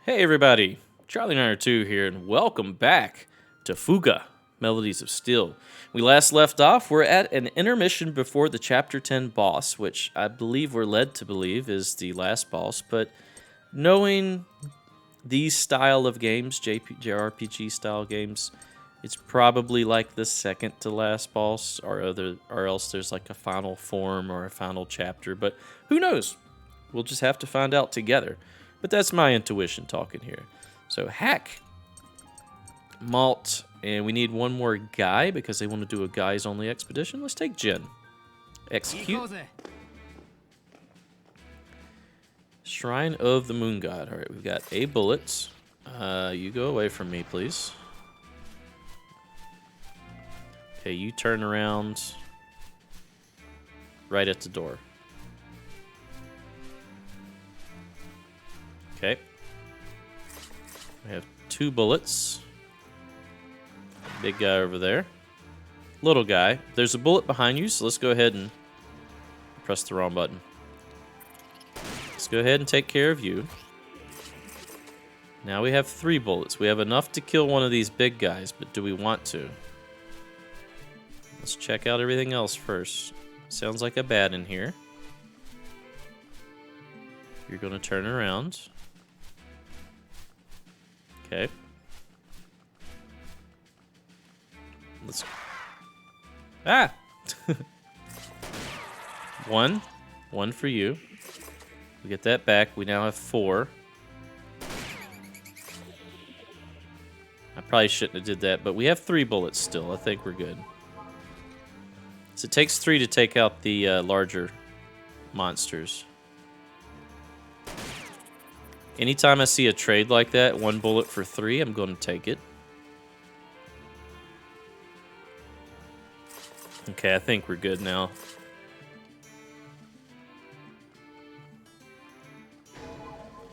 Hey everybody, Charlie and I are 2 here, and welcome back to Fuga Melodies of Steel. We last left off, we're at an intermission before the Chapter 10 boss, which I believe we're led to believe is the last boss, but knowing these style of games, JRPG style games, it's probably like the second to last boss, or else there's like a final form or a final chapter, but who knows? We'll just have to find out together. But that's my intuition talking here. So hack, malt, and we need one more guy because they want to do a guys only expedition. Let's take Jin. Execute. Shrine of the Moon God. All right, we've got 8 bullets. You go away from me, please. Okay, you turn around right at the door. Okay. We have 2 bullets. Big guy over there. Little guy. There's a bullet behind you, so let's go ahead and press the wrong button. Let's go ahead and take care of you. Now we have 3 bullets. We have enough to kill one of these big guys, but do we want to? Let's check out everything else first. Sounds like a bat in here. You're going to turn around. Okay. Let's... Ah! One for you. We get that back. We now have 4. I probably shouldn't have did that, but we have 3 bullets still. I think we're good. So it takes 3 to take out the larger monsters. Anytime I see a trade like that, 1 bullet for 3, I'm going to take it. Okay, I think we're good now.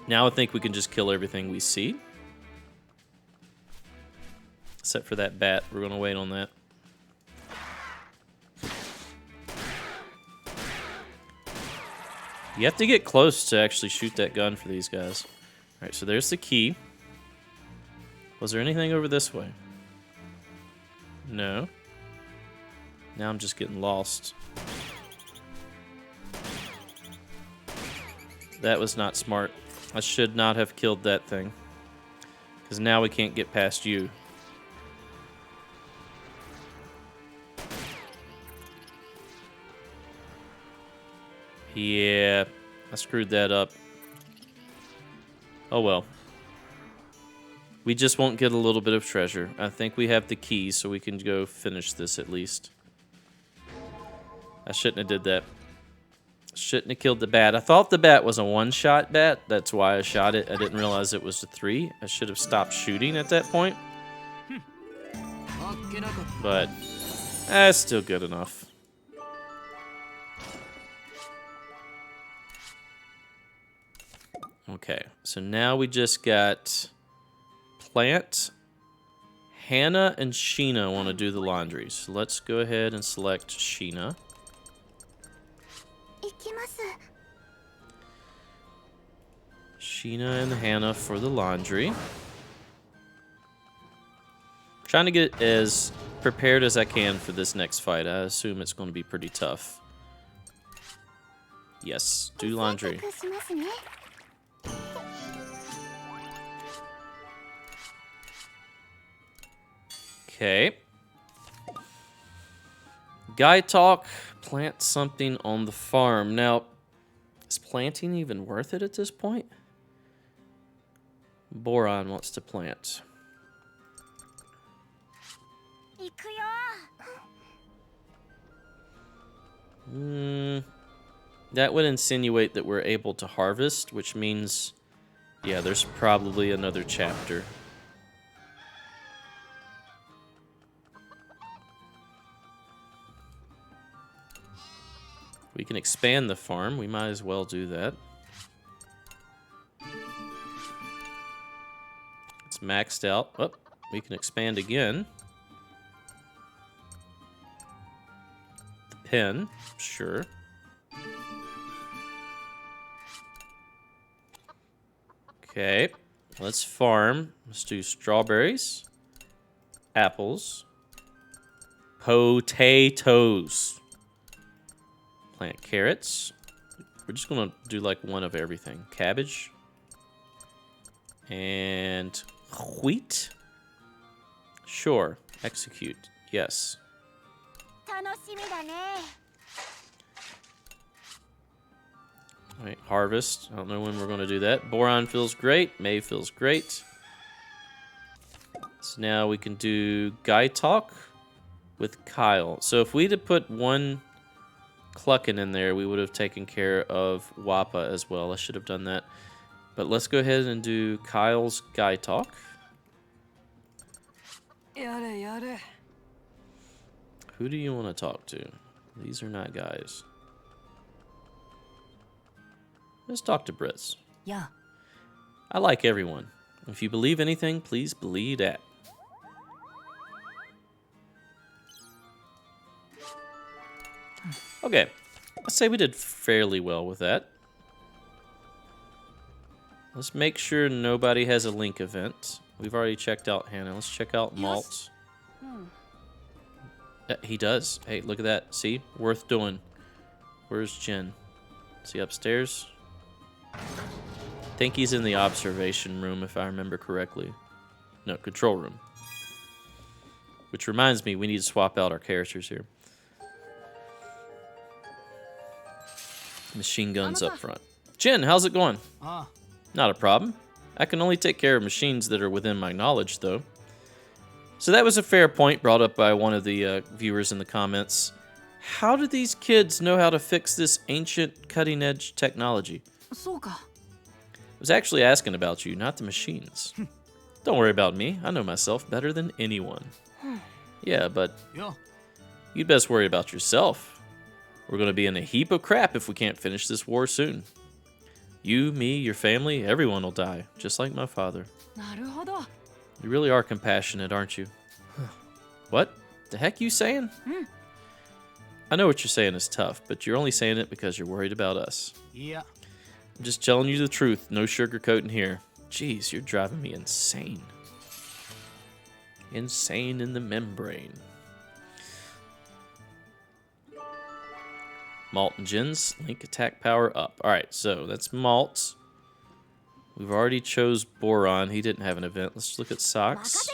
Now I think we can just kill everything we see. Except for that bat. We're going to wait on that. You have to get close to actually shoot that gun for these guys. Alright, so there's the key. Was there anything over this way? No. Now I'm just getting lost. That was not smart. I should not have killed that thing. Because now we can't get past you. Yeah, I screwed that up. Oh well. We just won't get a little bit of treasure. I think we have the key, so we can go finish this at least. I shouldn't have did that. Shouldn't have killed the bat. I thought the bat was a one-shot bat. That's why I shot it. I didn't realize it was a 3. I should have stopped shooting at that point. But, that's still good enough. Okay, so now we just got Plant, Hannah, and Sheena want to do the laundry. So let's go ahead and select Sheena. Sheena and Hannah for the laundry. Trying to get as prepared as I can for this next fight. I assume it's going to be pretty tough. Yes, do laundry. Okay. Guy talk, plant something on the farm. Now, is planting even worth it at this point? Boron wants to plant. That would insinuate that we're able to harvest, which means, yeah, there's probably another chapter. We can expand the farm. We might as well do that. It's maxed out. Oh, we can expand again. The pen, sure. Okay. Let's farm. Let's do strawberries, apples, potatoes, plant carrots. We're just gonna do like one of everything. Cabbage and wheat. Sure. Execute. Yes. All right, harvest. I don't know when we're going to do that. Boron feels great. May feels great. So now we can do guy talk with Kyle. So if we'd have put one Cluckin in there, we would have taken care of Wappa as well. I should have done that. But let's go ahead and do Kyle's guy talk. Who do you want to talk to? These are not guys. Let's talk to Brits. Yeah. I like everyone. If you believe anything, please believe that. Okay. Let's say we did fairly well with that. Let's make sure nobody has a link event. We've already checked out Hannah. Let's check out Malt. He does. Hey, look at that. See? Worth doing. Where's Jen? Is he upstairs? I think he's in the observation room, if I remember correctly. No, control room. Which reminds me, we need to swap out our characters here. Machine guns up front. Jen, how's it going? Not a problem. I can only take care of machines that are within my knowledge, though. So that was a fair point brought up by one of the viewers in the comments. How do these kids know how to fix this ancient cutting-edge technology? I was actually asking about you, not the machines. Don't worry about me. I know myself better than anyone. Yeah, but you'd best worry about yourself. We're going to be in a heap of crap if we can't finish this war soon. You, me, your family, everyone will die, just like my father. You really are compassionate, aren't you? What? The heck you saying? I know what you're saying is tough, but you're only saying it because you're worried about us. Yeah. I'm just telling you the truth, no sugarcoating here. Jeez, you're driving me insane. Insane in the membrane. Malt and Jen's link attack power up. Alright, so that's Malt. We've already chose Boron. He didn't have an event. Let's look at Socks.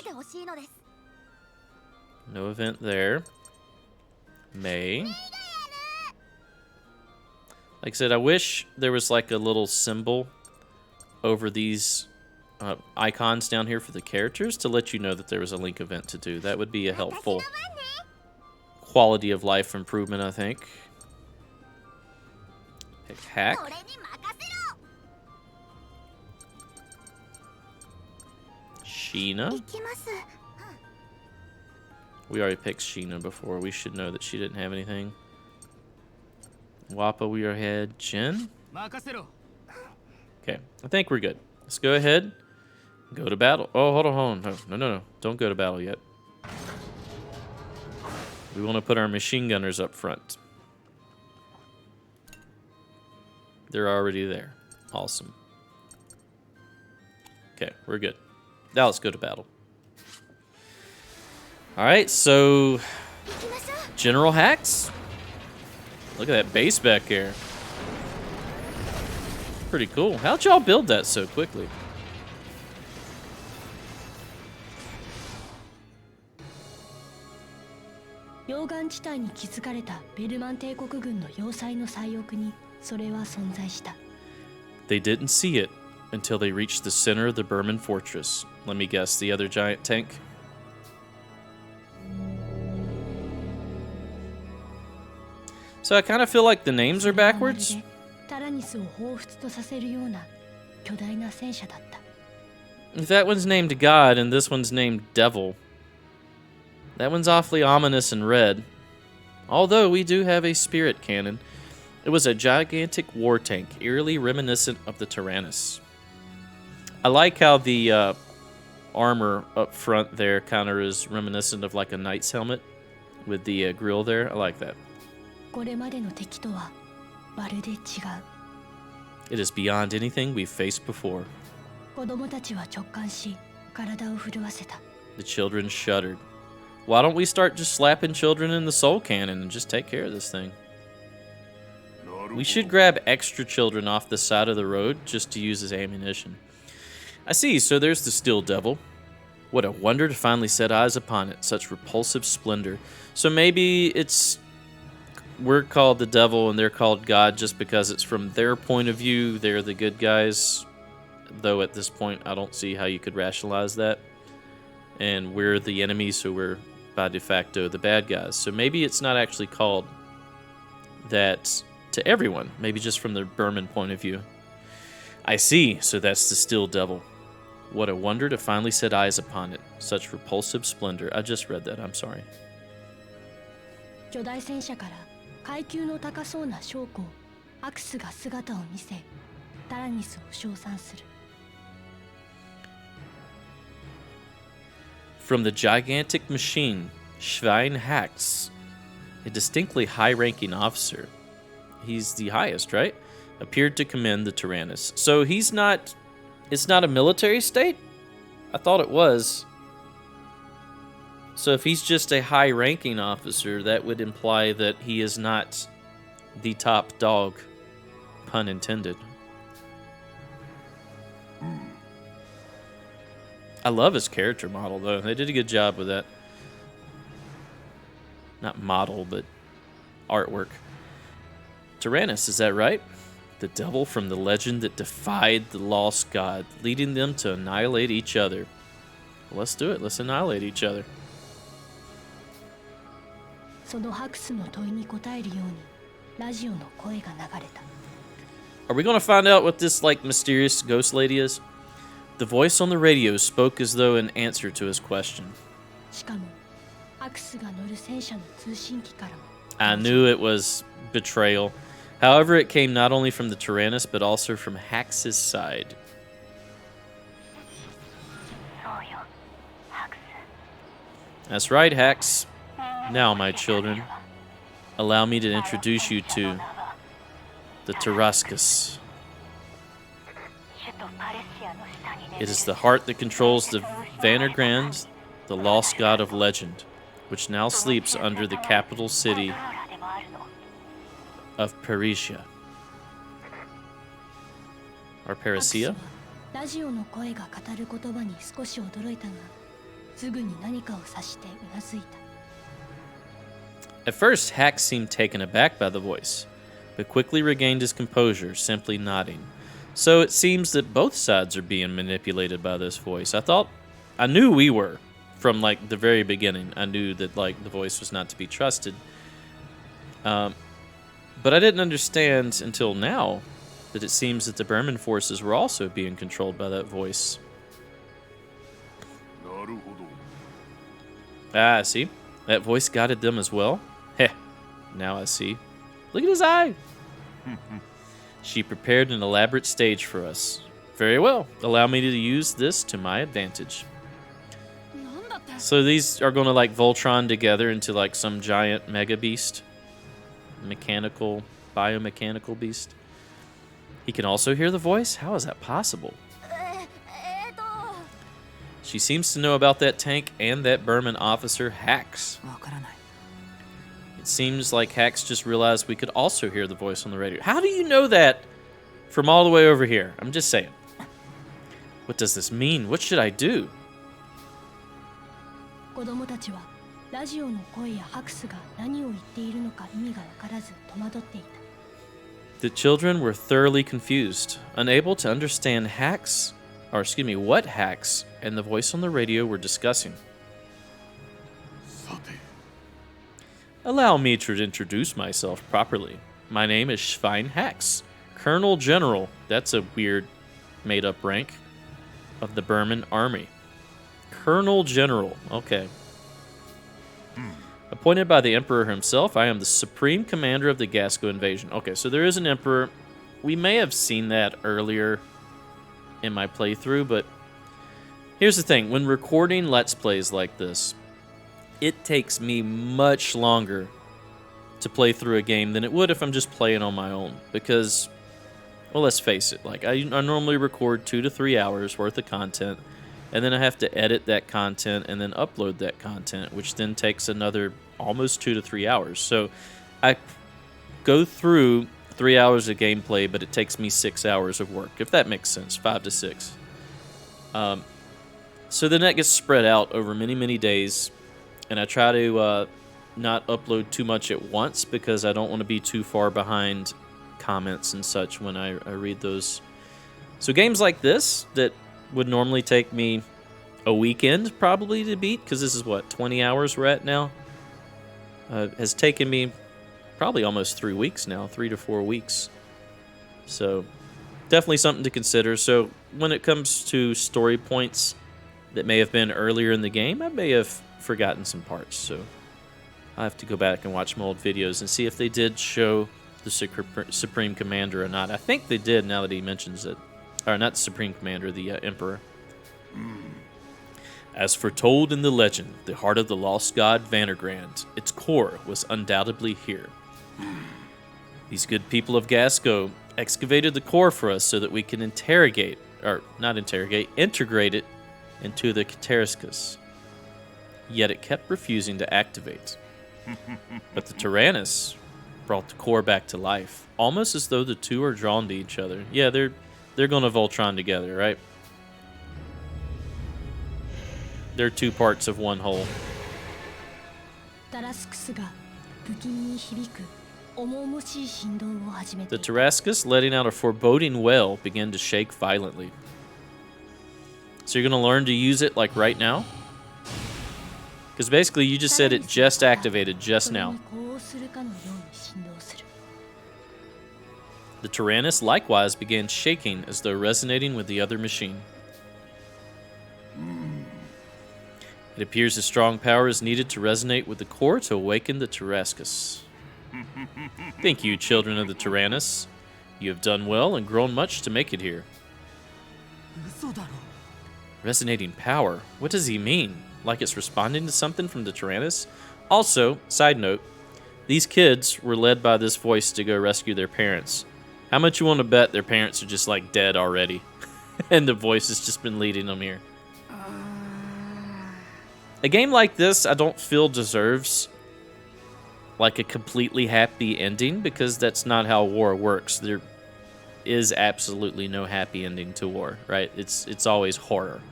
No event there. May. Like I said, I wish there was like a little symbol over these icons down here for the characters to let you know that there was a link event to do. That would be a helpful quality of life improvement, I think. Pick Hack. Sheena. We already picked Sheena before. We should know that she didn't have anything. Wappa, we are ahead. Jen? Okay, I think we're good. Let's go ahead. Go to battle. Oh, hold on. No. Don't go to battle yet. We want to put our machine gunners up front. They're already there. Awesome. Okay, we're good. Now let's go to battle. Alright, so General Hacks. Look at that base back there. Pretty cool. How'd y'all build that so quickly? They didn't see it until they reached the center of the Burman fortress. Let me guess, the other giant tank? So I kind of feel like the names are backwards. If that one's named God and this one's named Devil, that one's awfully ominous and red. Although we do have a spirit cannon. It was a gigantic war tank, eerily reminiscent of the Tyrannus. I like how the armor up front there kind of is reminiscent of like a knight's helmet with the grill there. I like that. It is beyond anything we've faced before. The children shuddered. Why don't we start just slapping children in the soul cannon and just take care of this thing? We should grab extra children off the side of the road just to use as ammunition. I see, so there's the Steel Devil. What a wonder to finally set eyes upon it, such repulsive splendor. So maybe we're called the devil and they're called God just because it's from their point of view. They're the good guys. Though at this point, I don't see how you could rationalize that. And we're the enemies, so we're by de facto the bad guys. So maybe it's not actually called that to everyone. Maybe just from the Burman point of view. I see, so that's the Steel Devil. What a wonder to finally set eyes upon it. Such repulsive splendor. I just read that, I'm sorry. From the gigantic machine, Schwein Hax, a distinctly high-ranking officer, he's the highest, right? Appeared to commend the Tyrannus. So it's not a military state? I thought it was. So if he's just a high-ranking officer, that would imply that he is not the top dog, pun intended. I love his character model, though. They did a good job with that. Not model, but artwork. Tyrannus, is that right? The devil from the legend that defied the lost god, leading them to annihilate each other. Well, let's do it. Let's annihilate each other. Are we going to find out what this, mysterious ghost lady is? The voice on the radio spoke as though in answer to his question. I knew it was betrayal. However, it came not only from the Tyrannus, but also from Hax's side. That's right, Hax. Now, my children, allow me to introduce you to the Tarascus. It is the heart that controls the Vandergrand, the lost god of legend, which now sleeps under the capital city of Parisia. Or Parisia? At first, Hax seemed taken aback by the voice, but quickly regained his composure, simply nodding. So it seems that both sides are being manipulated by this voice. I knew we were from the very beginning. I knew that the voice was not to be trusted. But I didn't understand until now that it seems that the Burman forces were also being controlled by that voice. Ah, see? That voice guided them as well? Heh, now I see. Look at his eye! She prepared an elaborate stage for us. Very well. Allow me to use this to my advantage. So these are going to Voltron together into some giant mega beast. Biomechanical beast. He can also hear the voice? How is that possible? She seems to know about that tank and that Burman officer, Hax. It seems like Hax just realized we could also hear the voice on the radio. How do you know that from all the way over here? I'm just saying. What does this mean? What should I do? The children were thoroughly confused, unable to understand what Hax and the voice on the radio were discussing. Allow me to introduce myself properly. My name is Schwein Hax, Colonel General, that's a weird made-up rank, of the Burman Army. Colonel General, okay. Appointed by the Emperor himself, I am the Supreme Commander of the Gasco invasion. Okay, so there is an Emperor. We may have seen that earlier in my playthrough, but here's the thing. When recording Let's Plays like this, it takes me much longer to play through a game than it would if I'm just playing on my own, because Well, let's face it. Like I normally record 2 to 3 hours worth of content, and then I have to edit that content and then upload that content, which then takes another almost 2 to 3 hours. So I go through 3 hours of gameplay, but it takes me 6 hours of work, if that makes sense, 5 to 6. So then that gets spread out over many, many days, and I try to not upload too much at once because I don't want to be too far behind comments and such when I read those. So games like this that would normally take me a weekend probably to beat, because this is what, 20 hours we're at now, has taken me probably almost 3 weeks now, 3 to 4 weeks. So definitely something to consider. So when it comes to story points that may have been earlier in the game, I may have forgotten some parts. So I have to go back and watch my old videos and see if they did show the Supreme Commander or not. I think they did, now that he mentions it. Or not the Supreme Commander, the Emperor. As foretold in the legend, the heart of the lost god Vandergrand, its core was undoubtedly here. These good people of Gasco excavated the core for us so that we can integrate it into the Cateriscus. Yet it kept refusing to activate. But the Tyrannus brought the core back to life, almost as though the two are drawn to each other. Yeah, they're going to Voltron together, right? They're two parts of one whole. The Tarascus, letting out a foreboding wail, began to shake violently. So you're going to learn to use it like right now? Because basically you just said it just activated just now. The Tyrannus likewise began shaking as though resonating with the other machine. It appears a strong power is needed to resonate with the core to awaken the Tarascus. Thank you, children of the Tyrannus. You have done well and grown much to make it here. Resonating power? What does he mean? Like it's responding to something from the Tyrannus? Also, side note, these kids were led by this voice to go rescue their parents. How much you want to bet their parents are just like dead already? And the voice has just been leading them here. A game like this, I don't feel deserves like a completely happy ending, because that's not how war works. There is absolutely no happy ending to war, right? It's always horror.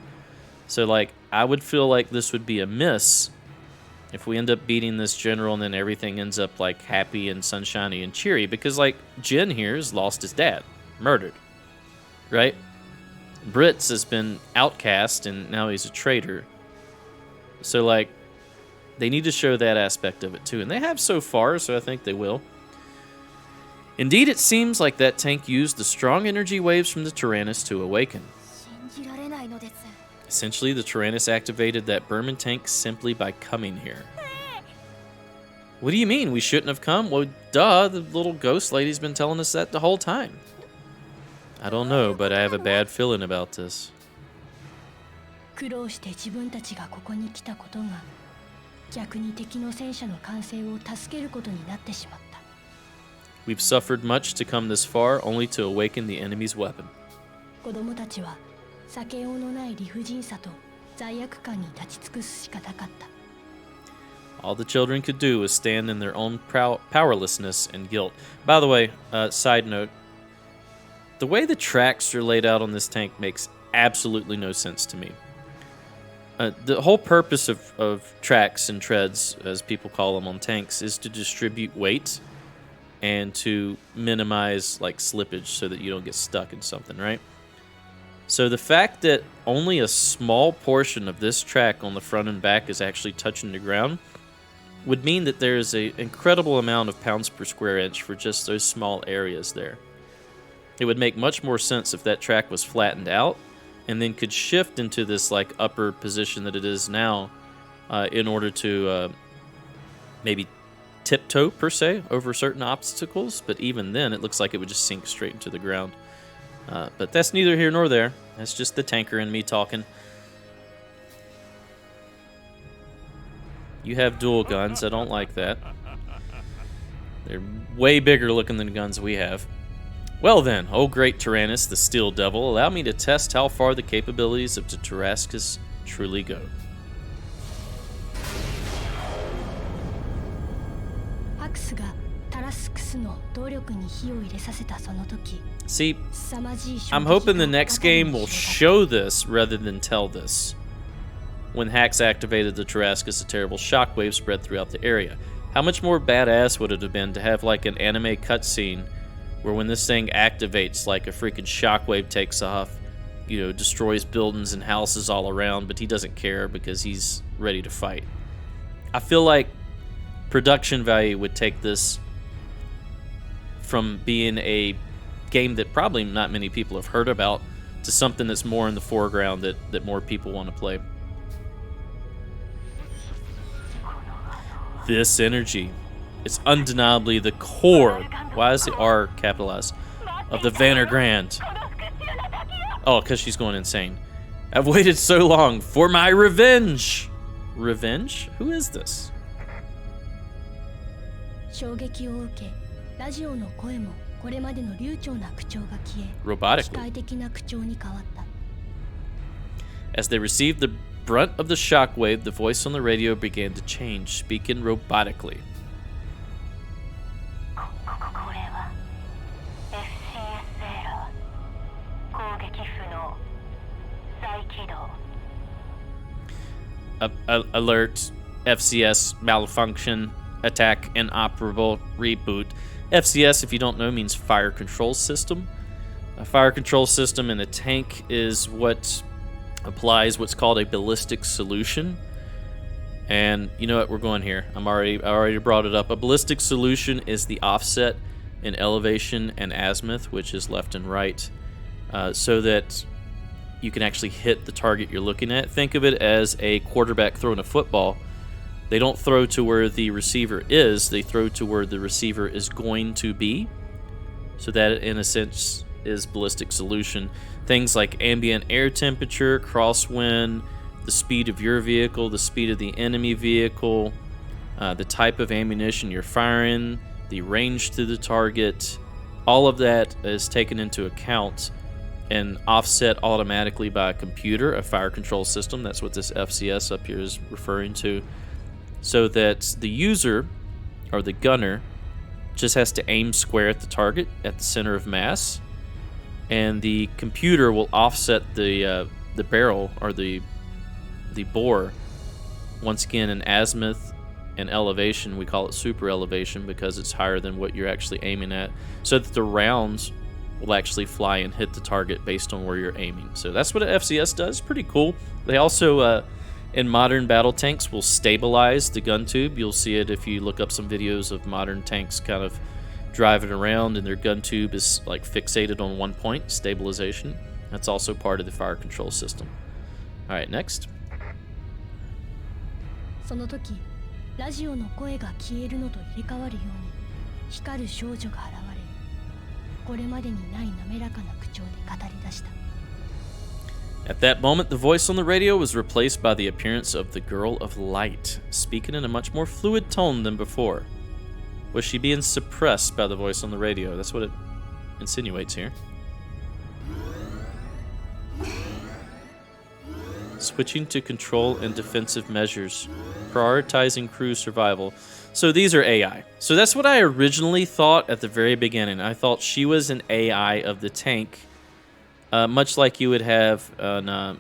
So like, I would feel like this would be a miss if we end up beating this general and then everything ends up like happy and sunshiny and cheery, because like Jin here has lost his dad, murdered, right? Brits has been outcast and now he's a traitor. So like, they need to show that aspect of it too, and they have so far, so I think they will. Indeed, it seems like that tank used the strong energy waves from the Tyrannus to awaken. Essentially, the Tyrannus activated that Berman tank simply by coming here. What do you mean we shouldn't have come? Well, duh, the little ghost lady's been telling us that the whole time. I don't know, but I have a bad feeling about this. We've suffered much to come this far, only to awaken the enemy's weapon. All the children could do was stand in their own powerlessness and guilt. By the way, side note, the way the tracks are laid out on this tank makes absolutely no sense to me. The whole purpose of tracks and treads, as people call them on tanks, is to distribute weight and to minimize like slippage so that you don't get stuck in something, right? So the fact that only a small portion of this track on the front and back is actually touching the ground would mean that there is an incredible amount of pounds per square inch for just those small areas there. It would make much more sense if that track was flattened out and then could shift into this like upper position that it is now in order to maybe tiptoe per se over certain obstacles, but even then it looks like it would just sink straight into the ground. But that's neither here nor there. That's just the tanker in me talking. You have dual guns. I don't like that. They're way bigger looking than the guns we have. Well then, oh great Tyrannus, the Steel Devil, allow me to test how far the capabilities of the Tarascus truly go. See, I'm hoping the next game will show this rather than tell this. When Hax activated the Tarascus, a terrible shockwave spread throughout the area. How much more badass would it have been to have like an anime cutscene where when this thing activates, like a freaking shockwave takes off, you know, destroys buildings and houses all around, but he doesn't care because he's ready to fight. I feel like production value would take this from being a game that probably not many people have heard about to something that's more in the foreground that more people want to play. This energy, it's undeniably the core, why is the R capitalized, of the Vandergrand. Oh, because she's going insane. I've waited so long for my revenge. Revenge? Who is this? Robotically. As they received the brunt of the shockwave, the voice on the radio began to change, speaking robotically. Alert, FCS malfunction, attack inoperable, reboot. FCS, if you don't know, means fire control system. A fire control system in a tank is what applies what's called a ballistic solution. And you know what, we're going here. I already brought it up. A ballistic solution is the offset in elevation and azimuth, which is left and right, so that you can actually hit the target you're looking at. Think of it as a quarterback throwing a football. They don't throw to where the receiver is, they throw to where the receiver is going to be. So that, in a sense, is ballistic solution. Things like ambient air temperature, crosswind, the speed of your vehicle, the speed of the enemy vehicle, the type of ammunition you're firing, the range to the target, all of that is taken into account and offset automatically by a computer, a fire control system. That's what this FCS up here is referring to. So that the user, or the gunner, just has to aim square at the target at the center of mass, and the computer will offset the barrel, or the bore, once again in azimuth and elevation. We call it super elevation because it's higher than what you're actually aiming at, so that the rounds will actually fly and hit the target based on where you're aiming. So that's what an FCS does. Pretty cool. They also, in modern battle tanks, will stabilize the gun tube. You'll see it if you look up some videos of modern tanks kind of driving around and their gun tube is like fixated on one point, stabilization. That's also part of the fire control system. All right, next. その時、ラジオの声が消えるのと入れ替わるように光る少女が現れ、これまでにない滑らかな口調で語り出した。At that moment, the voice on the radio was replaced by the appearance of the Girl of Light, speaking in a much more fluid tone than before. Was she being suppressed by the voice on the radio? That's what it insinuates here. Switching to control and defensive measures, prioritizing crew survival. So these are AI. So that's what I originally thought at the very beginning. I thought she was an AI of the tank, much like you would have on, well,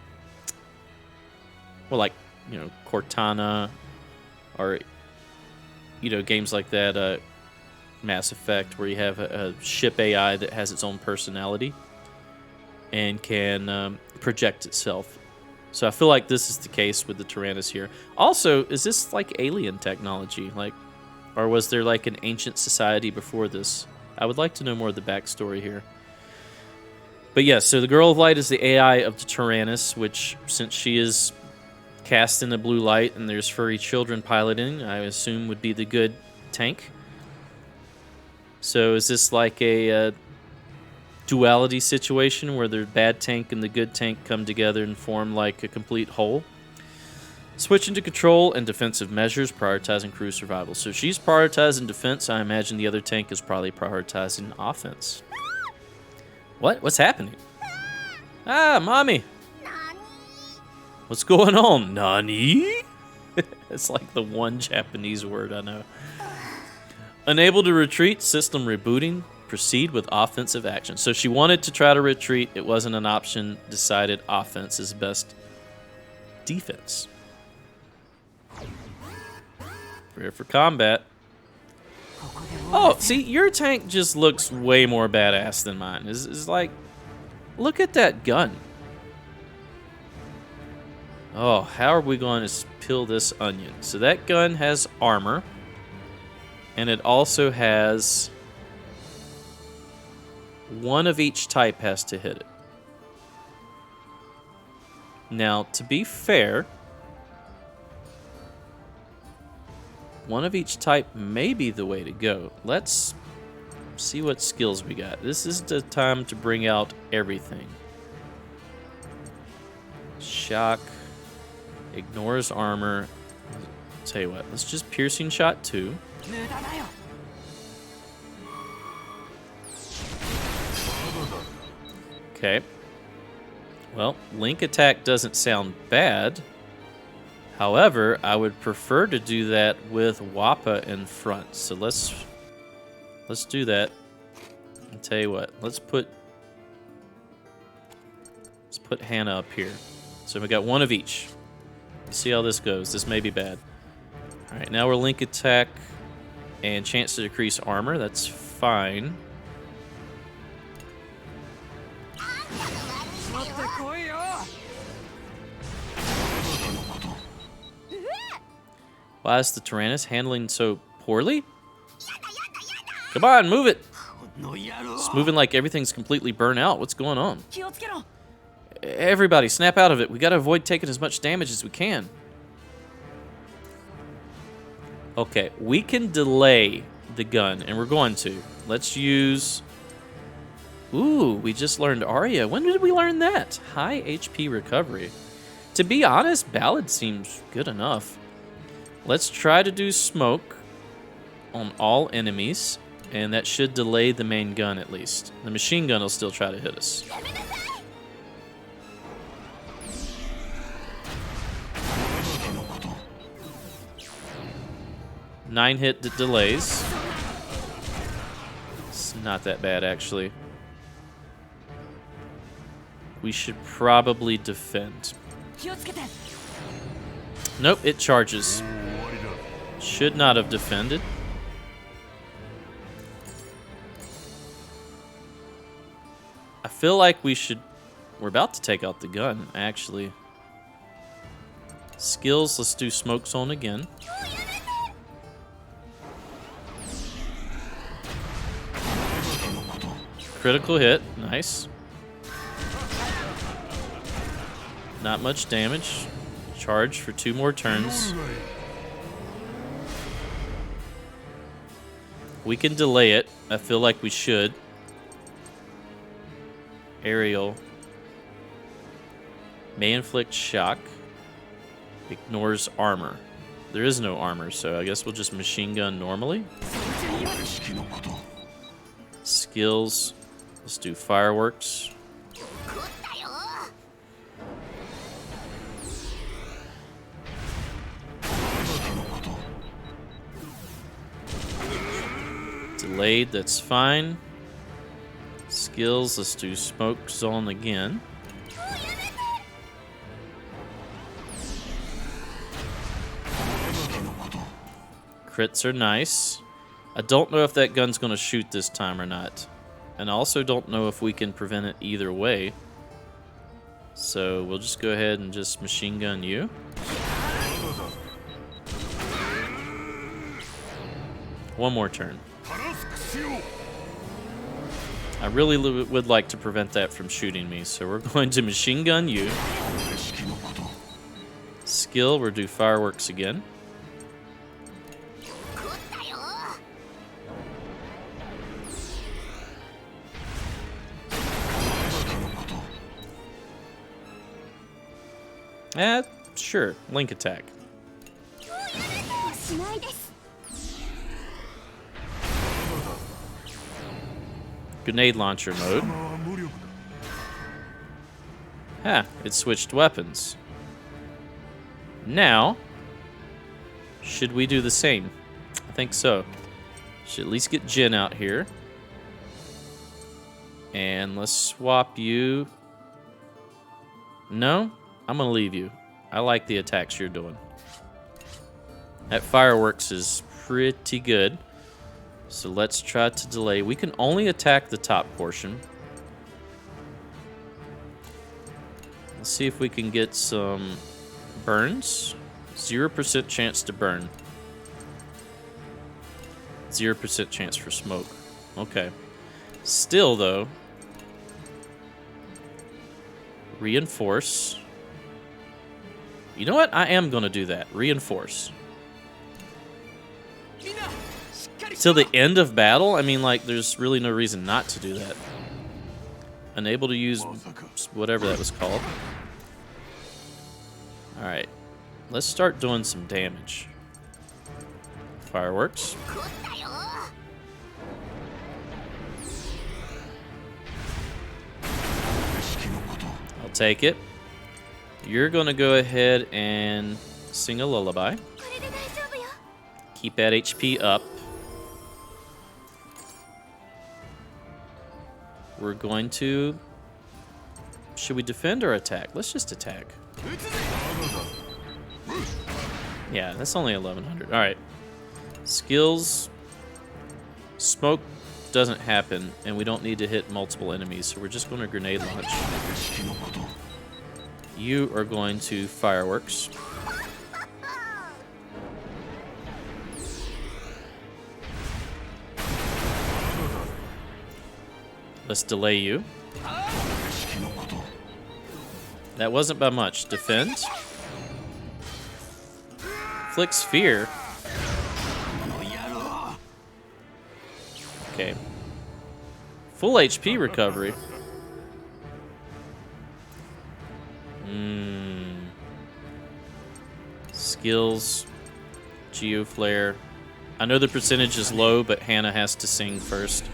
like, you know, Cortana, or, you know, games like that, Mass Effect, where you have a ship AI that has its own personality and can project itself. So I feel like this is the case with the Tyrannus here. Also, is this like alien technology? Like, or was there like an ancient society before this? I would like to know more of the backstory here. But yes, so the Girl of Light is the AI of the Tyrannus, which, since she is cast in the blue light and there's furry children piloting, I assume would be the good tank. So is this like a duality situation where the bad tank and the good tank come together and form like a complete whole? Switching to control and defensive measures, prioritizing crew survival. So she's prioritizing defense. I imagine the other tank is probably prioritizing offense. What? What's happening? Ah, mommy. What's going on? Nani? It's like the one Japanese word I know. Unable to retreat, system rebooting. Proceed with offensive action. So she wanted to try to retreat. It wasn't an option. Decided offense is best defense. Prepare for combat. Oh, see, your tank just looks way more badass than mine. It's like, look at that gun. Oh, how are we going to peel this onion? So that gun has armor. And it also has... one of each type has to hit it. Now, to be fair... one of each type may be the way to go. Let's see what skills we got. This is the time to bring out everything. Shock. Ignores armor. Tell you what, let's just piercing shot 2. Okay. Well, link attack doesn't sound bad. However, I would prefer to do that with Wappa in front. So let's do that. I'll tell you what. Let's put Hannah up here. So we got one of each. Let's see how this goes. This may be bad. All right, now we're link attack and chance to decrease armor. That's fine. Why is the Tyrannus handling so poorly? Come on, move it! It's moving like everything's completely burnt out. What's going on? Everybody, snap out of it. We gotta avoid taking as much damage as we can. Okay, we can delay the gun, and we're going to. Let's use... Ooh, we just learned Arya. When did we learn that? High HP recovery. To be honest, Ballad seems good enough. Let's try to do smoke on all enemies, and that should delay the main gun at least. The machine gun will still try to hit us. Nine hit delays. It's not that bad, actually. We should probably defend. Nope, it charges. Should not have defended. I feel like we should... We're about to take out the gun, actually. Skills, let's do Smoke Zone again. Critical hit, nice. Not much damage. Charge for 2 more turns. We can delay it. I feel like we should. Aerial. May inflict shock. Ignores armor. There is no armor, so I guess we'll just machine gun normally. Skills. Let's do fireworks. Delayed, that's fine. Skills, let's do Smoke Zone again. Crits are nice. I don't know if that gun's going to shoot this time or not. And I also don't know if we can prevent it either way. So we'll just go ahead and just machine gun you. One more turn. I really would like to prevent that from shooting me, so we're going to machine gun you. Skill, we'll do fireworks again. Sure, link attack. Grenade launcher mode. Ah, it switched weapons. Now, should we do the same? I think so. Should at least get Jin out here. And let's swap you. No, I'm going to leave you. I like the attacks you're doing. That fireworks is pretty good. So let's try to delay. We can only attack the top portion. Let's see if we can get some burns. 0% chance to burn. 0% chance for smoke. Okay. Still, though, reinforce. You know what? I am going to do that. Reinforce. Till the end of battle? I mean, like, there's really no reason not to do that. Unable to use whatever that was called. Alright. Let's start doing some damage. Fireworks. I'll take it. You're going to go ahead and sing a lullaby. Keep that HP up. We're going to... Should we defend or attack? Let's just attack. Yeah, that's only 1100. Alright. Skills. Smoke doesn't happen, and we don't need to hit multiple enemies, so we're just going to grenade launch. You are going to fireworks. Let's delay you. That wasn't by much. Defend. Flick Sphere. Okay. Full HP recovery. Skills. Geoflare. I know the percentage is low, but Hannah has to sing first.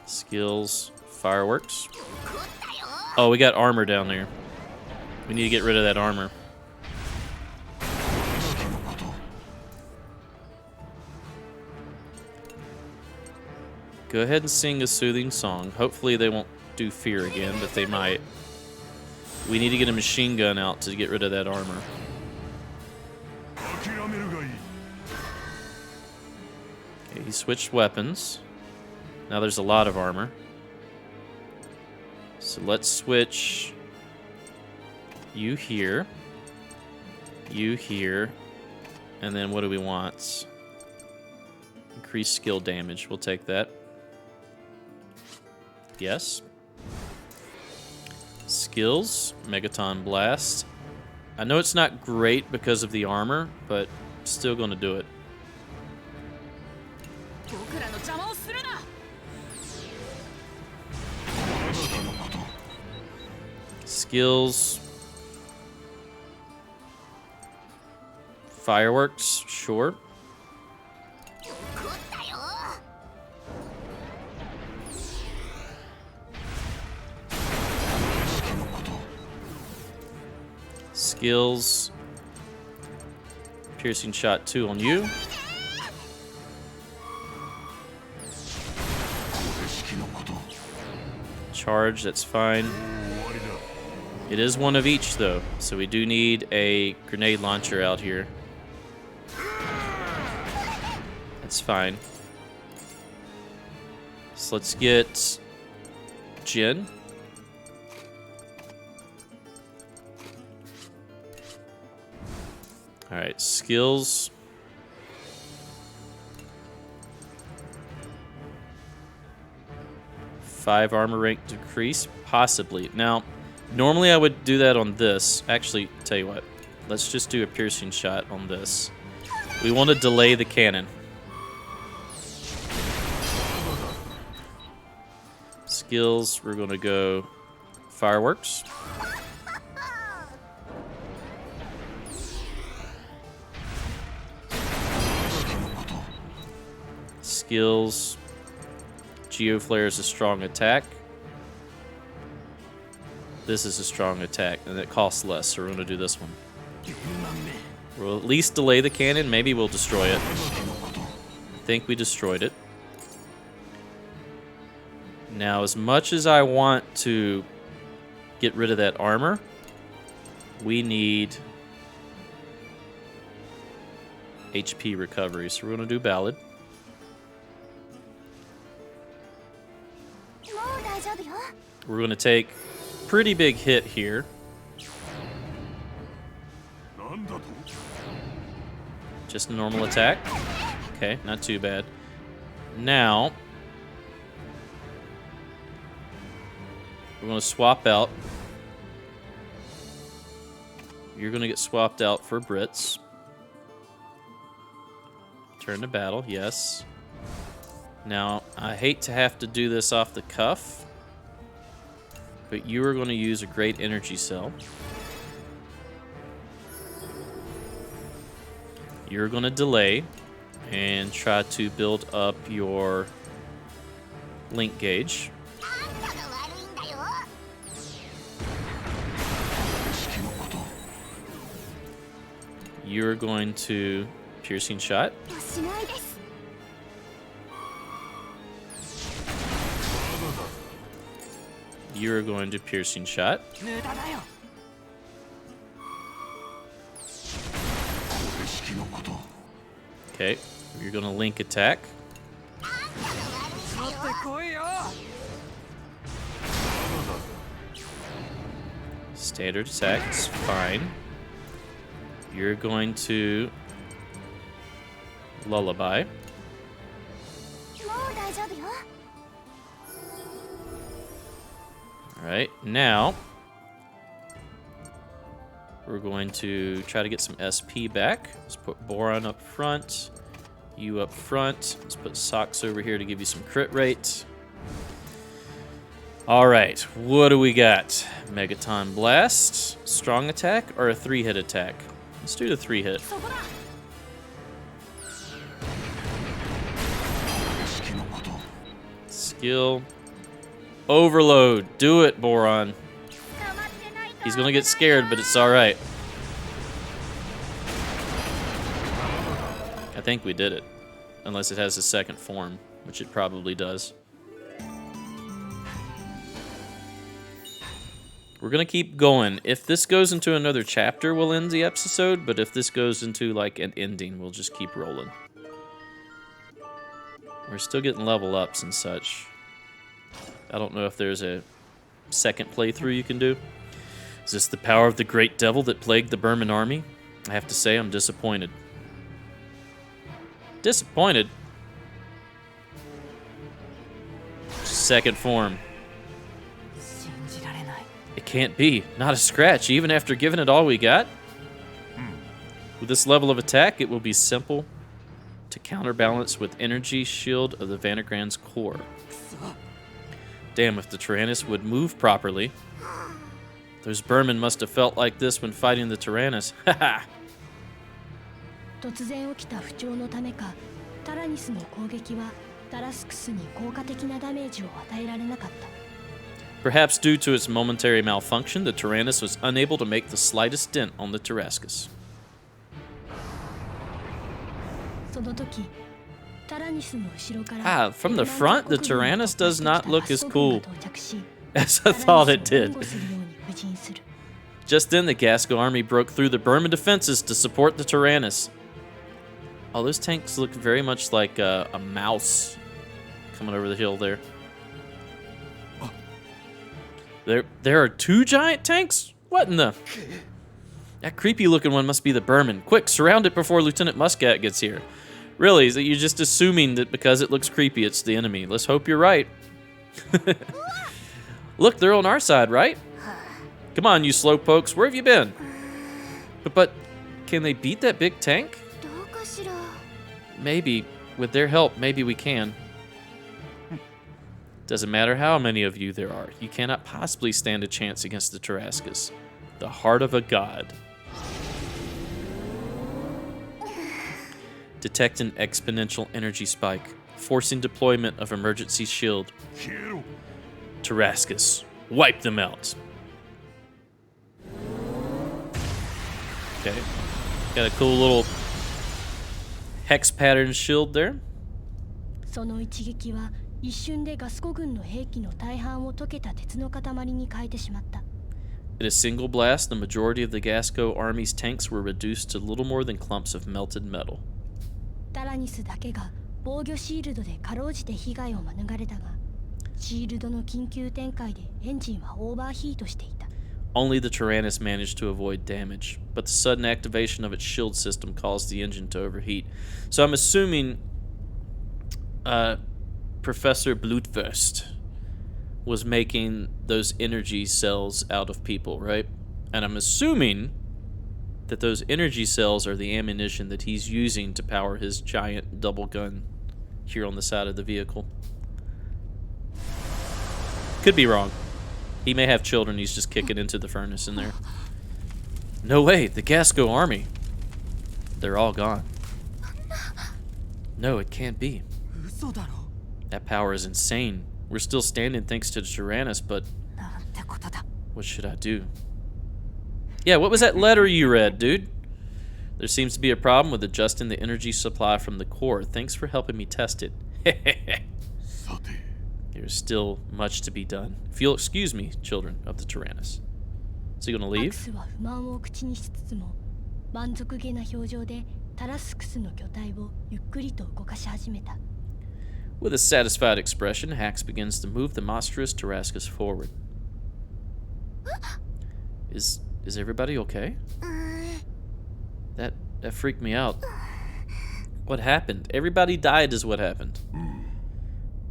Skills. Fireworks. Oh, we got armor down there. We need to get rid of that armor. Go ahead and sing a soothing song. Hopefully they won't do fear again, but they might. We need to get a machine gun out to get rid of that armor. Okay, he switched weapons. Now there's a lot of armor. So let's switch you here, and then what do we want? Increased skill damage. We'll take that. Yes. Skills, Megaton Blast. I know it's not great because of the armor, but still going to do it. Skills. Fireworks, sure. Skills. Piercing shot 2 on you. Charge, that's fine. It is one of each, though, so we do need a grenade launcher out here. That's fine. So let's get Jin. Alright, skills. Five armor rank decrease, possibly. Now, normally I would do that on this. Actually, tell you what. Let's just do a piercing shot on this. We want to delay the cannon. Skills, we're going to go fireworks. Skills. Geoflare is a strong attack. This is a strong attack, and it costs less, so we're going to do this one. We'll at least delay the cannon. Maybe we'll destroy it. I think we destroyed it. Now, as much as I want to get rid of that armor, we need HP recovery. So we're going to do Ballad. We're going to take a pretty big hit here. Just a normal attack. Okay, not too bad. Now, we're going to swap out. You're going to get swapped out for Brits. Turn to battle, yes. Now, I hate to have to do this off the cuff, but you are going to use a great energy cell. You're going to delay and try to build up your link gauge. You're going to piercing shot. You're going to piercing shot. Okay, you're going to link attack. Standard attack is fine. You're going to lullaby. Alright, now we're going to try to get some SP back. Let's put Boron up front, you up front. Let's put Socks over here to give you some crit rate. Alright, what do we got? Megaton Blast, strong attack, or a 3-hit attack? Let's do the 3-hit. Skill. Overload. Do it, Boron. He's gonna get scared, but it's alright. I think we did it. Unless it has a second form, which it probably does. We're gonna keep going. If this goes into another chapter, we'll end the episode, but if this goes into like an ending, we'll just keep rolling. We're still getting level ups and such. I don't know if there's a second playthrough you can do. Is this the power of the great devil that plagued the Burman army? I have to say I'm disappointed. Disappointed? Second form. It can't be. Not a scratch, even after giving it all we got. With this level of attack, it will be simple to counterbalance with energy shield of the Vanegran's core. Damn, if the Tyrannus would move properly. Those Burmen must have felt like this when fighting the Tyrannus. Haha! Perhaps due to its momentary malfunction, the Tyrannus was unable to make the slightest dent on the Tarascus. From the front, the Tyrannus does not look as cool as I thought it did. Just then, the Gasco army broke through the Burman defenses to support the Tyrannus. Oh, those tanks look very much like a mouse coming over the hill there. There are 2 giant tanks? What in the... That creepy-looking one must be the Burman. Quick, surround it before Lieutenant Muscat gets here. Really, is that you're just assuming that because it looks creepy, it's the enemy. Let's hope you're right. Look, they're on our side, right? Come on, you slowpokes. Where have you been? But can they beat that big tank? Maybe. With their help, maybe we can. Doesn't matter how many of you there are. You cannot possibly stand a chance against the Tarascus. The heart of a god. Detect an exponential energy spike, forcing deployment of emergency shield. Tarascus, wipe them out. Okay. Got a cool little hex pattern shield there. その一撃は一瞬でガスコ軍の兵器の大半を溶けた鉄の塊に変えてしまった。In a single blast, the majority of the Gasco army's tanks were reduced to little more than clumps of melted metal. タラニスだけが防御シールドでかろうじて被害を免れたが、シールドの緊急展開でエンジンはオーバーヒートしていた。Only the Tyrannus managed to avoid damage, but the sudden activation of its shield system caused the engine to overheat. So I'm assuming Professor Blutwurst was making those energy cells out of people, right? And I'm assuming that those energy cells are the ammunition that he's using to power his giant double gun here on the side of the vehicle. Could be wrong. He may have children he's just kicking into the furnace in there. No way, the Gasco army. They're all gone. No, it can't be. That power is insane. We're still standing thanks to the Tyrannus, but what should I do? Yeah, what was that letter you read, dude? There seems to be a problem with adjusting the energy supply from the core. Thanks for helping me test it. There's still much to be done. If you'll excuse me, children of the Tyrannus. So you gonna leave? アクスは不満を口にしつつも、満足げな表情でタラスクスの巨体をゆっくりと動かし始めた。With a satisfied expression, Hax begins to move the monstrous Tarascus forward. Is everybody okay? That freaked me out. What happened? Everybody died is what happened.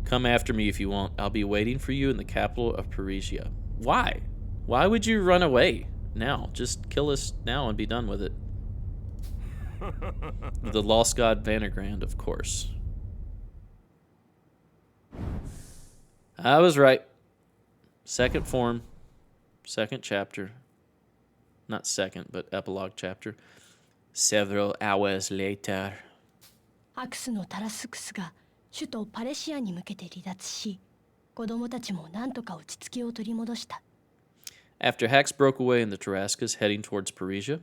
Come after me if you want. I'll be waiting for you in the capital of Parisia. Why? Why would you run away now? Just kill us now and be done with it. The lost god Vanagrand, of course. I was right. Second form, second chapter. Not second, but epilogue chapter. Several hours later. アクスのタラスクスが首都パレシアに向けて離脱し、子供たちも何とか落ち着きを取り戻した。After Hax broke away in the Tarascus heading towards Parisia,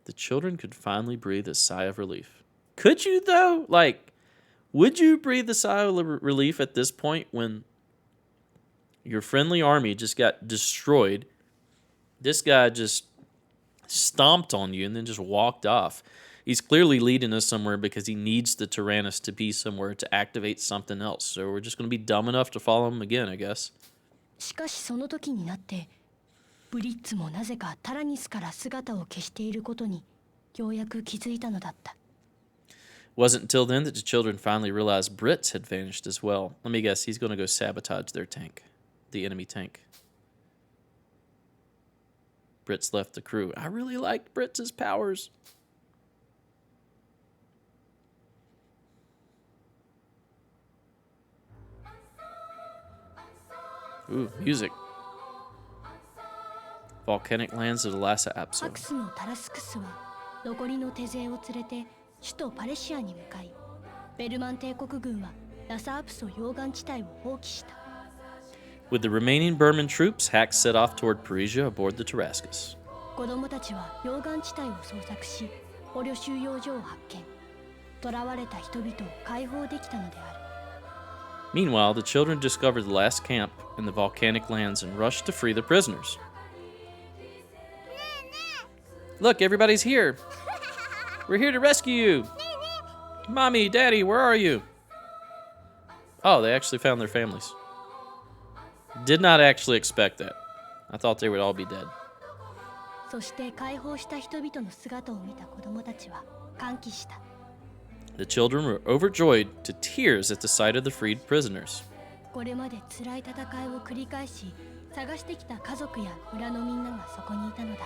the children could finally breathe a sigh of relief. Could you, though? Like, would you breathe a sigh of relief at this point when your friendly army just got destroyed? This guy just stomped on you and then just walked off. He's clearly leading us somewhere because he needs the Tyrannus to be somewhere to activate something else. So we're just going to be dumb enough to follow him again, I guess. しかしその時になって、ブリッツもなぜかタラニスから姿を消していることにようやく気づいたのだった。Wasn't until then that the children finally realized Brits had vanished as well. Let me guess, he's going to go sabotage their tank, the enemy tank. Brits left the crew. I really liked Brits' powers. Ooh, music. Volcanic lands of the Lhasa ア Apso. クスのタラスクスは残りの手勢を連れて首都パレシアに向かい、ベルマン帝国軍はラサアプソ溶岩地帯を放棄した。With the remaining Burman troops, Hax set off toward Parisia aboard the Tarascus. 子供たちは溶岩地帯を捜索し、捕虜収容所を発見。囚われた人々を解放できたのである。Meanwhile, the children discovered the last camp in the volcanic lands and rushed to free the prisoners. Look, everybody's here. We're here to rescue you. Mommy, Daddy, where are you? Oh, they actually found their families. Did not actually expect that. I thought they would all be dead. そして解放した人々の姿を見た子供たちは歓喜した。The children were overjoyed to tears at the sight of the freed prisoners. これまで辛い戦いを繰り返し、探してきた家族や村のみんながそこにいたのだ。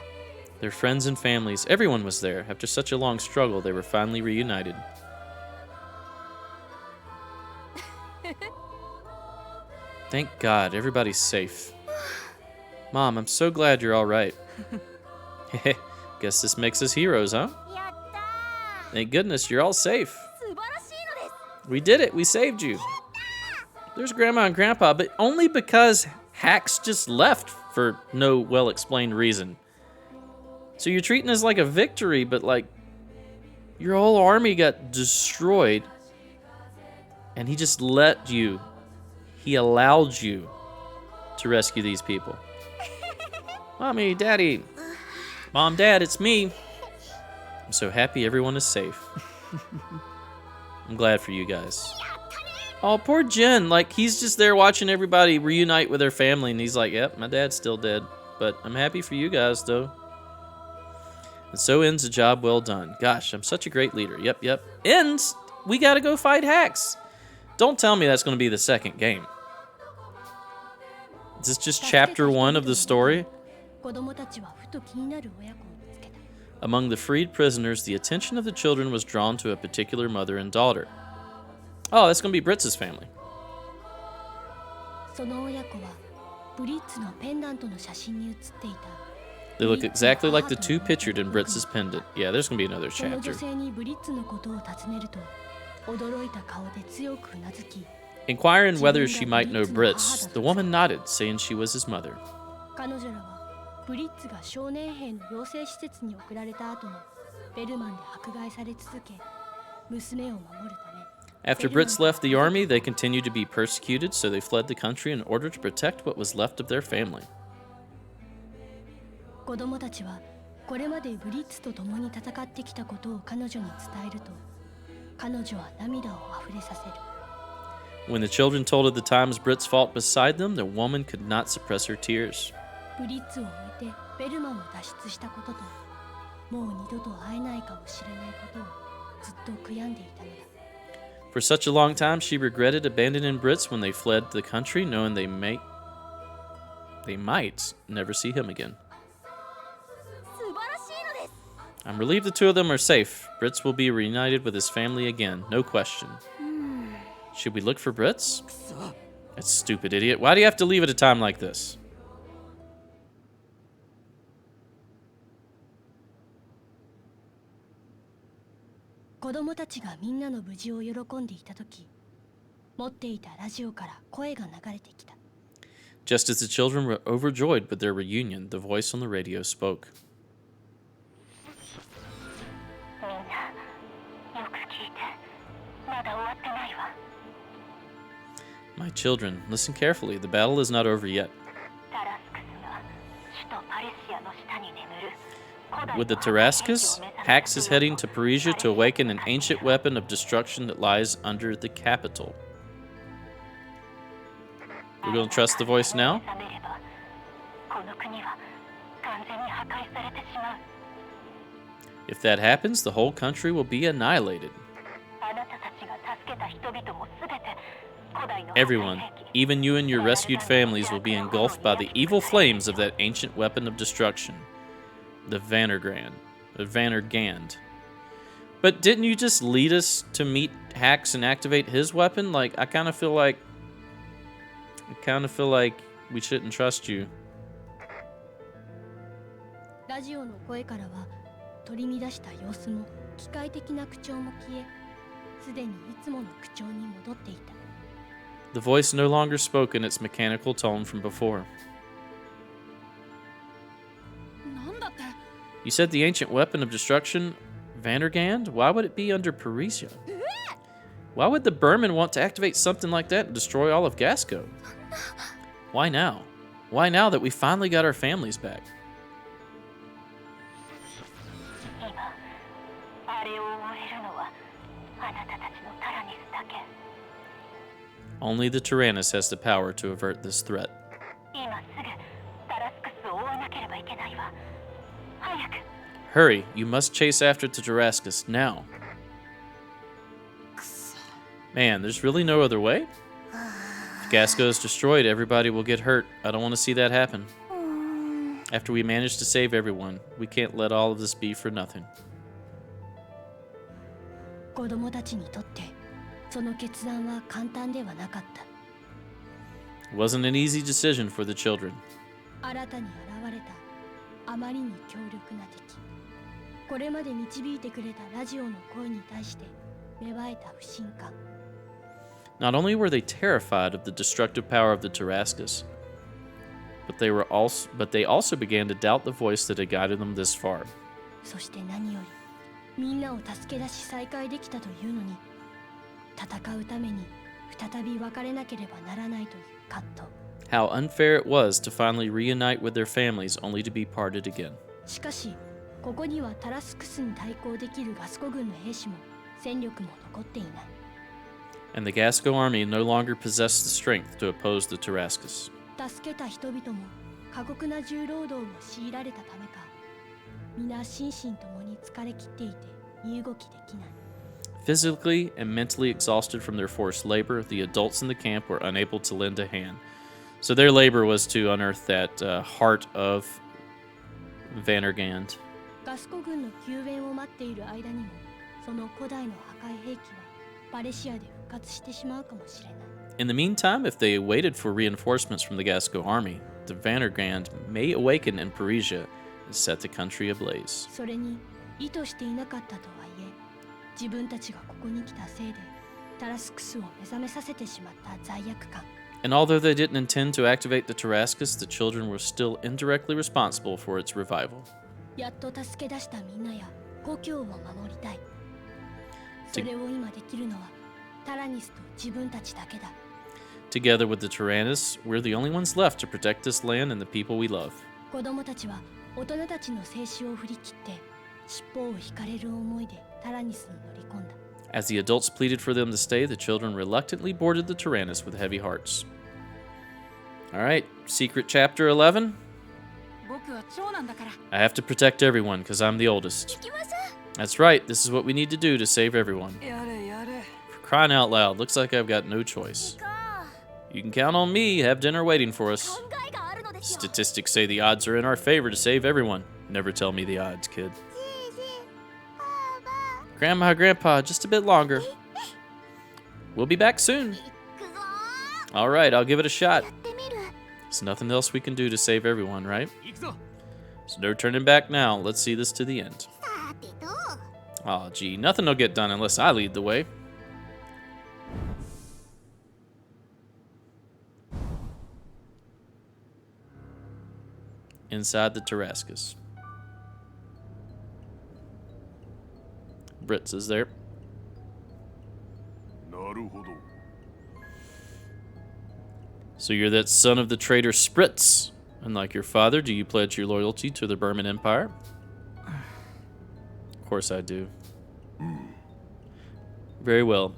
Their friends and families, everyone was there. After such a long struggle, they were finally reunited. Thank God, everybody's safe. Mom, I'm so glad you're all right. Guess this makes us heroes, huh? Thank goodness you're all safe. We did it. We saved you. There's Grandma and Grandpa, but only because Hax just left for no well-explained reason. So you're treating this like a victory, but like your whole army got destroyed, and he just he allowed you to rescue these people. Mommy, Daddy, Mom, Dad, it's me. I'm so happy everyone is safe. I'm glad for you guys. Oh, poor Jin. Like, he's just there watching everybody reunite with their family, and he's like, yep, my dad's still dead. But I'm happy for you guys, though. And so ends a job well done. Gosh, I'm such a great leader. Yep. Ends, we gotta go fight hacks. Don't tell me that's going to be the second game. Is this just chapter 1 of the story? Among the freed prisoners, the attention of the children was drawn to a particular mother and daughter. Oh, that's going to be Britz's family. They look exactly like the two pictured in Britz's pendant. Yeah, there's going to be another chapter. Inquiring whether she might know Britz, the woman nodded, saying she was his mother. After Britz left the army, they continued to be persecuted, so they fled the country in order to protect what was left of their family. When the children told of the times Britz fought beside them, the woman could not suppress her tears. For such a long time, she regretted abandoning Britz when they fled the country, knowing they might never see him again. I'm relieved the two of them are safe. Britz will be reunited with his family again, no question. Should we look for Britz? That stupid idiot. Why do you have to leave at a time like this? Just as the children were overjoyed with their reunion, the voice on the radio spoke. My children, listen carefully. The battle is not over yet. With the Tarascus, Hax is heading to Parisia to awaken an ancient weapon of destruction that lies under the capital. We're going to trust the voice now? If that happens, the whole country will be annihilated. Everyone, even you and your rescued families, will be engulfed by the evil flames of that ancient weapon of destruction, the Vanergand. But didn't you just lead us to meet Hax and activate his weapon? Like, I kind of feel like we shouldn't trust you. The voice no longer spoke in its mechanical tone from before. You said the ancient weapon of destruction, Vanergand? Why would it be under Parisia? Why would the Burman want to activate something like that and destroy all of Gasco? Why now? Why now that we finally got our families back? Only the Tyrannus has the power to avert this threat. Hurry, you must chase after the Tarascus now. Man, there's really no other way? If Gasco is destroyed, everybody will get hurt. I don't want to see that happen. After we manage to save everyone, we can't let all of this be for nothing. It wasn't an easy decision for the children. Not only were they terrified of the destructive power of the Tarascus, but but they also began to doubt the voice that had guided them this far. そして何よりみんなを助け出し再会できたというのに戦うために再び別れなければならないという葛藤 How unfair it was to finally reunite with their families only to be parted again. しかしここにはタラスクスに対抗できるガスコ軍の兵士も戦力も残っていない And the Gasco army no longer possessed the strength to oppose the Tarascus. 助けた人々も過酷な重労働を強いられたためか皆心身ともに疲れ切っていて身動きできない Physically and mentally exhausted from their forced labor, the adults in the camp were unable to lend a hand. So their labor was to unearth that heart of Vanergand. ガスコ軍の救援を待っている間にもその古代の破壊兵器はバレシアで復活してしまうかもしれない In the meantime, if they waited for reinforcements from the Gasco army, the Vanergand may awaken in Parisia and set the country ablaze. それに意図していなかったとはいえ自分たちがここに来たせいでタラスクスを目覚めさせてしまった罪悪感 And although they didn't intend to activate the Tarascus, the children were still indirectly responsible for its revival. やっと助け出したみんなや故郷を守りたいそれを今できるのはタラニスと自分たちだけだ Together with the Tyrannus, we're the only ones left to protect this land and the people we love. 子供たちは大人たちの静止を振り切って尻尾を引かれる思いでタラニスに乗り込んだ As the adults pleaded for them to stay, the children reluctantly boarded the Tyrannus with heavy hearts. Alright, secret chapter 11. 僕は長男だから I have to protect everyone because I'm the oldest. 行きましょ That's right, this is what we need to do to save everyone. うやれやれ For crying out loud, looks like I've got no choice. か You can count on me, have dinner waiting for us. 考えがあるのですよ Statistics say the odds are in our favor to save everyone. Never tell me the odds, kid. じいじばあば Grandma, Grandpa, just a bit longer. We'll be back soon. 行くぞ All right, I'll give it a shot. やってみる There's nothing else we can do to save everyone, right? 行くぞ So no turning back now. Let's see this to the end. さてと Oh, gee, nothing will get done unless I lead the way. Inside the Tarascus. Brits is there. なるほど So you're that son of the traitor Spritz. And like your father, do you pledge your loyalty to the Burman Empire? Of course I do. Very well.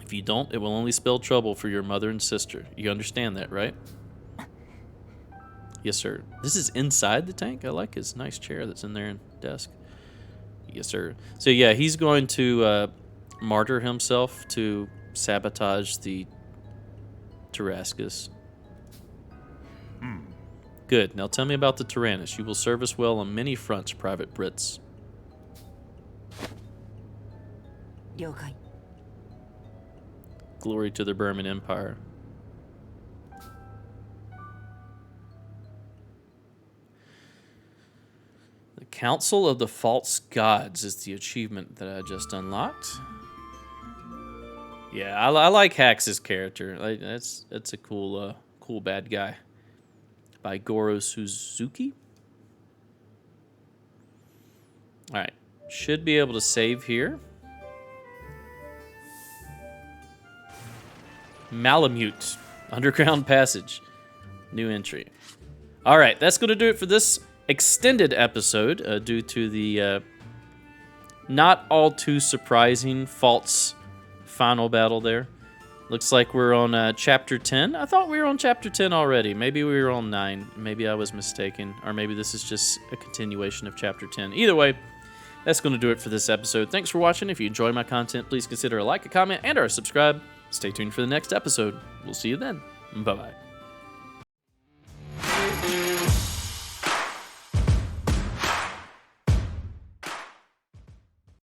If you don't, it will only spell trouble for your mother and sister. You understand that, right? Yes, sir. This is inside the tank? I like his nice chair that's in there and desk. Yes, sir. So yeah, he's going to martyr himself to sabotage the Tarascus. Good. Now tell me about the Tyrannus. You will serve us well on many fronts, Private Brits. 了解 Glory to the Burman Empire. The Council of the False Gods is the achievement that I just unlocked. Yeah, I like Hax's character. That's a cool bad guy. By Goro Suzuki. All right, should be able to save here. Malamute, Underground Passage, new entry. All right, that's going to do it for this extended episode due to the not all too surprising false final battle there. Looks like we're on Chapter 10. I thought we were on Chapter 10 already. Maybe we were on 9. Maybe I was mistaken. Or maybe this is just a continuation of Chapter 10. Either way, that's going to do it for this episode. Thanks for watching. If you enjoy my content, please consider a like, a comment, and or a subscribe. Stay tuned for the next episode. We'll see you then. Bye-bye.